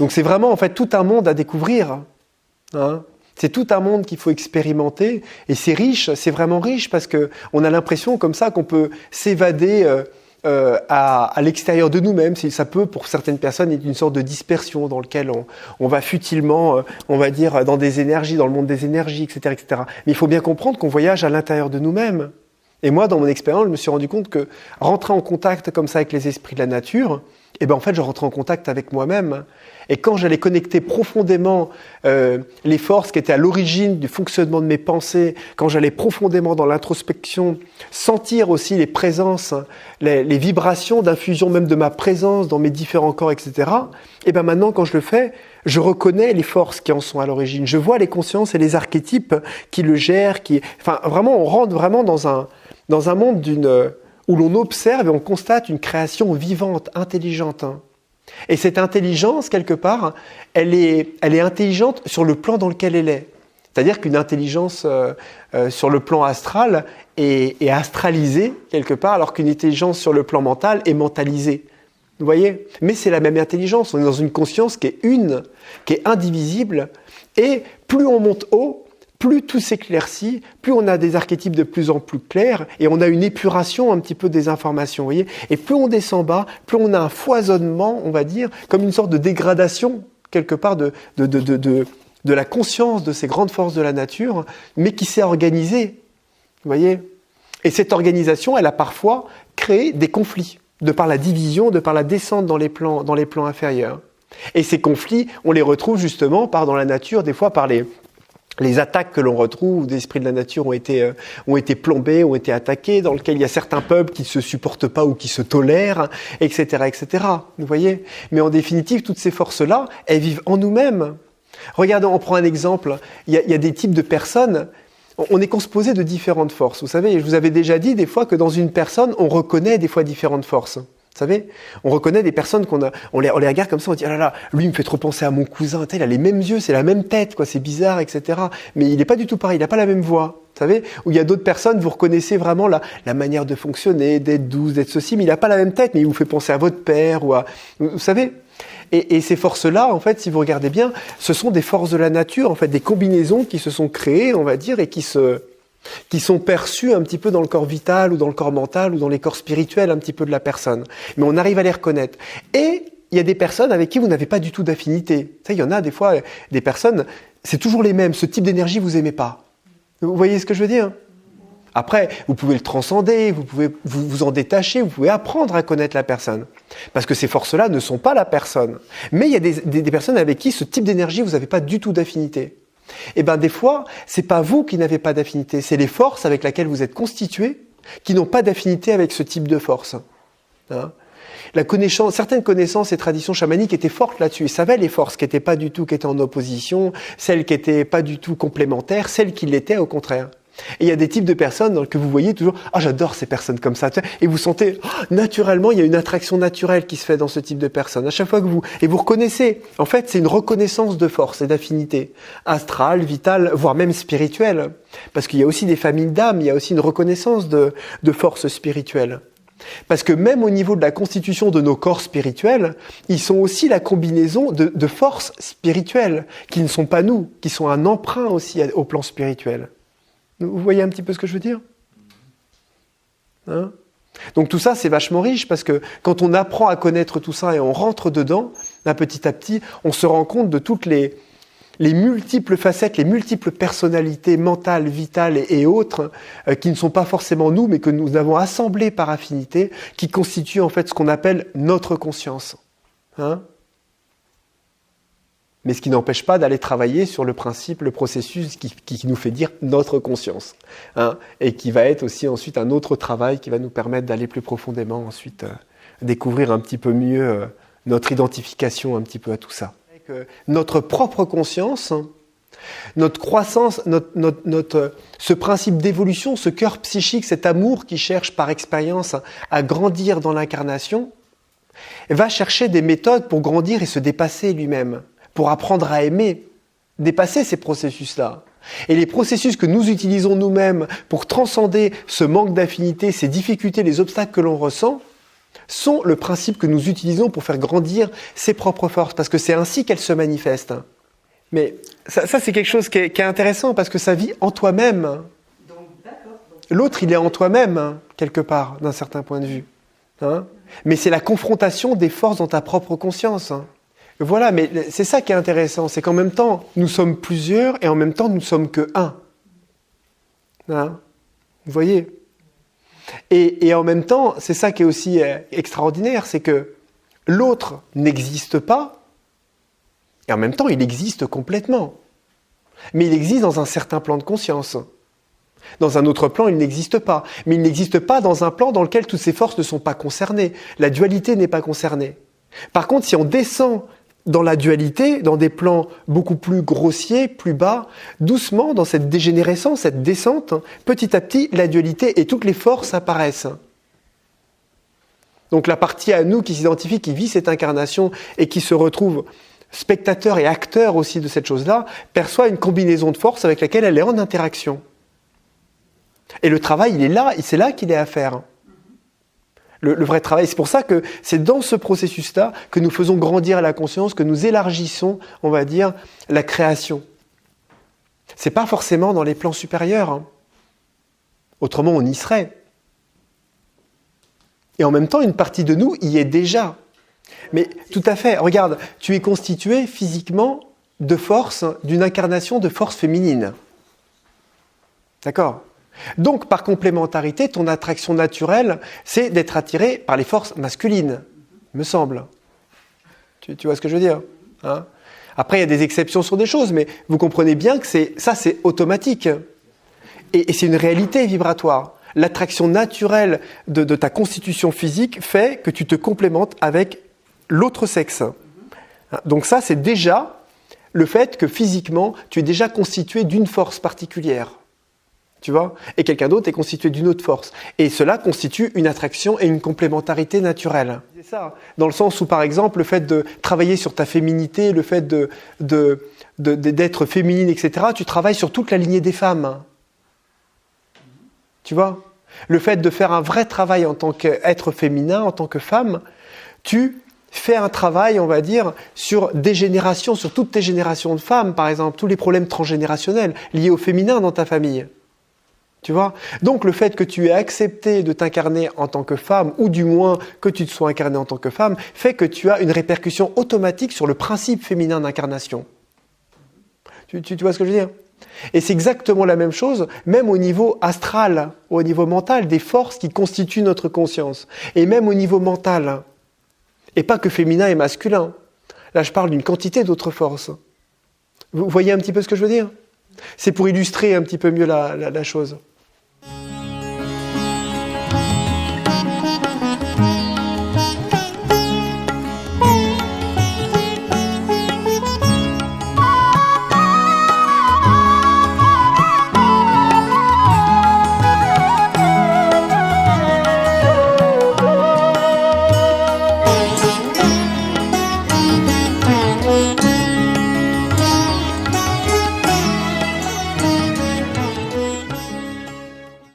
Donc c'est vraiment en fait tout un monde à découvrir. Hein. C'est tout un monde qu'il faut expérimenter et c'est riche, c'est vraiment riche parce que on a l'impression comme ça qu'on peut s'évader à l'extérieur de nous-mêmes. Ça peut, pour certaines personnes, être une sorte de dispersion dans laquelle on va futilement, on va dire, dans des énergies, dans le monde des énergies, etc., etc. Mais il faut bien comprendre qu'on voyage à l'intérieur de nous-mêmes. Et moi, dans mon expérience, je me suis rendu compte que rentrer en contact comme ça avec les esprits de la nature, eh ben en fait, je rentrais en contact avec moi-même. Et quand j'allais connecter profondément les forces qui étaient à l'origine du fonctionnement de mes pensées, quand j'allais profondément dans l'introspection, sentir aussi les présences, les vibrations d'infusion même de ma présence dans mes différents corps, etc. Et ben maintenant, quand je le fais, je reconnais les forces qui en sont à l'origine. Je vois les consciences et les archétypes qui le gèrent. Enfin, vraiment, on rentre vraiment dans un monde où l'on observe et on constate une création vivante, intelligente. Hein. Et cette intelligence, quelque part, elle est intelligente sur le plan dans lequel elle est. C'est-à-dire qu'une intelligence sur le plan astral est astralisée, quelque part, alors qu'une intelligence sur le plan mental est mentalisée. Vous voyez ? Mais c'est la même intelligence. On est dans une conscience qui est une, qui est indivisible. Et plus on monte haut, plus tout s'éclaircit, plus on a des archétypes de plus en plus clairs et on a une épuration un petit peu des informations, vous voyez. Et plus on descend bas, plus on a un foisonnement, on va dire, comme une sorte de dégradation, quelque part, de la conscience de ces grandes forces de la nature, mais qui s'est organisée, vous voyez. Et cette organisation, elle a parfois créé des conflits, de par la division, de par la descente dans les plans inférieurs. Et ces conflits, on les retrouve justement dans la nature, des fois par les attaques que l'on retrouve, où des esprits de la nature ont été plombés, ont été attaqués, dans lesquels il y a certains peuples qui ne se supportent pas ou qui se tolèrent, etc., etc. Vous voyez ? Mais en définitive, toutes ces forces-là, elles vivent en nous-mêmes. Regardez, on prend un exemple. Il y a des types de personnes. On est composé de différentes forces. Vous savez, je vous avais déjà dit des fois que dans une personne, on reconnaît des fois différentes forces. Vous savez, on reconnaît des personnes on les regarde comme ça, on dit « Ah là là, lui il me fait trop penser à mon cousin, il a les mêmes yeux, c'est la même tête, quoi, c'est bizarre, etc. » Mais il n'est pas du tout pareil, il n'a pas la même voix. Vous savez, où il y a d'autres personnes, vous reconnaissez vraiment la manière de fonctionner, d'être douce, d'être ceci, mais il n'a pas la même tête, mais il vous fait penser à votre père ou à... Vous savez ? Et ces forces-là, en fait, si vous regardez bien, ce sont des forces de la nature, en fait, des combinaisons qui se sont créées, on va dire, et qui sont perçues un petit peu dans le corps vital ou dans le corps mental ou dans les corps spirituels un petit peu de la personne. Mais on arrive à les reconnaître. Et il y a des personnes avec qui vous n'avez pas du tout d'affinité. Ça, il y en a des fois, des personnes, c'est toujours les mêmes. Ce type d'énergie, vous aimez pas. Vous voyez ce que je veux dire ? Après, vous pouvez le transcender, vous pouvez vous en détacher, vous pouvez apprendre à connaître la personne. Parce que ces forces-là ne sont pas la personne. Mais il y a des personnes avec qui ce type d'énergie, vous n'avez pas du tout d'affinité. Et bien des fois, c'est pas vous qui n'avez pas d'affinité, c'est les forces avec lesquelles vous êtes constitués qui n'ont pas d'affinité avec ce type de force. Hein ? Certaines connaissances et traditions chamaniques étaient fortes là-dessus. Ils savaient les forces qui n'étaient pas du tout, qui étaient en opposition, celles qui n'étaient pas du tout complémentaires, celles qui l'étaient au contraire. Et il y a des types de personnes que vous voyez toujours, ah j'adore ces personnes comme ça, et vous sentez, naturellement, il y a une attraction naturelle qui se fait dans ce type de personnes. À chaque fois que vous reconnaissez, en fait, c'est une reconnaissance de force et d'affinité, astrale, vitale, voire même spirituelle. Parce qu'il y a aussi des familles d'âmes, il y a aussi une reconnaissance de force spirituelle. Parce que même au niveau de la constitution de nos corps spirituels, ils sont aussi la combinaison de forces spirituelles, qui ne sont pas nous, qui sont un emprunt aussi au plan spirituel. Vous voyez un petit peu ce que je veux dire ? Hein ? Donc tout ça, c'est vachement riche, parce que quand on apprend à connaître tout ça et on rentre dedans, petit à petit, on se rend compte de toutes les multiples facettes, les multiples personnalités mentales, vitales et autres, qui ne sont pas forcément nous, mais que nous avons assemblées par affinité, qui constituent en fait ce qu'on appelle notre conscience. Hein ? Mais ce qui n'empêche pas d'aller travailler sur le principe, le processus qui nous fait dire notre conscience. Hein, et qui va être aussi ensuite un autre travail qui va nous permettre d'aller plus profondément ensuite découvrir un petit peu mieux notre identification un petit peu à tout ça. Notre propre conscience, notre croissance, ce principe d'évolution, ce cœur psychique, cet amour qui cherche par expérience à grandir dans l'incarnation, va chercher des méthodes pour grandir et se dépasser lui-même. Pour apprendre à aimer, dépasser ces processus-là. Et les processus que nous utilisons nous-mêmes pour transcender ce manque d'affinité, ces difficultés, les obstacles que l'on ressent, sont le principe que nous utilisons pour faire grandir ses propres forces, parce que c'est ainsi qu'elles se manifestent. Mais ça c'est quelque chose qui est intéressant, parce que ça vit en toi-même. L'autre, il est en toi-même, quelque part, d'un certain point de vue. Hein, mais c'est la confrontation des forces dans ta propre conscience. Hein. Voilà, mais c'est ça qui est intéressant, c'est qu'en même temps, nous sommes plusieurs, et en même temps, nous ne sommes que un. Hein, vous voyez ? Et en même temps, c'est ça qui est aussi extraordinaire, c'est que l'autre n'existe pas, et en même temps, il existe complètement. Mais il existe dans un certain plan de conscience. Dans un autre plan, il n'existe pas. Mais il n'existe pas dans un plan dans lequel toutes ces forces ne sont pas concernées. La dualité n'est pas concernée. Par contre, si on descend dans la dualité, dans des plans beaucoup plus grossiers, plus bas, doucement, dans cette dégénérescence, cette descente, petit à petit, la dualité et toutes les forces apparaissent. Donc la partie à nous qui s'identifie, qui vit cette incarnation et qui se retrouve spectateur et acteur aussi de cette chose-là, perçoit une combinaison de forces avec laquelle elle est en interaction. Et le travail, il est là, c'est là qu'il est à faire. Le vrai travail, c'est pour ça que c'est dans ce processus-là que nous faisons grandir la conscience, que nous élargissons, on va dire, la création. C'est pas forcément dans les plans supérieurs. Hein. Autrement, on y serait. Et en même temps, une partie de nous y est déjà. Mais tout à fait, regarde, tu es constitué physiquement de force, d'une incarnation de force féminine. D'accord ? Donc, par complémentarité, ton attraction naturelle, c'est d'être attiré par les forces masculines, me semble. Tu vois ce que je veux dire, hein ? Après, il y a des exceptions sur des choses, mais vous comprenez bien que c'est automatique. Et c'est une réalité vibratoire. L'attraction naturelle de ta constitution physique fait que tu te complémentes avec l'autre sexe. Donc ça, c'est déjà le fait que physiquement, tu es déjà constitué d'une force particulière. Tu vois ? Et quelqu'un d'autre est constitué d'une autre force. Et cela constitue une attraction et une complémentarité naturelle. C'est ça. Dans le sens où, par exemple, le fait de travailler sur ta féminité, le fait d'être féminine, etc., tu travailles sur toute la lignée des femmes. Tu vois ? Le fait de faire un vrai travail en tant qu'être féminin, en tant que femme, tu fais un travail, on va dire, sur des générations, sur toutes tes générations de femmes, par exemple, tous les problèmes transgénérationnels liés au féminin dans ta famille. Tu vois ? Donc le fait que tu aies accepté de t'incarner en tant que femme, ou du moins que tu te sois incarné en tant que femme, fait que tu as une répercussion automatique sur le principe féminin d'incarnation. Tu vois ce que je veux dire ? Et c'est exactement la même chose, même au niveau astral, au niveau mental, des forces qui constituent notre conscience. Et même au niveau mental. Et pas que féminin et masculin. Là, je parle d'une quantité d'autres forces. Vous voyez un petit peu ce que je veux dire ? C'est pour illustrer un petit peu mieux la chose.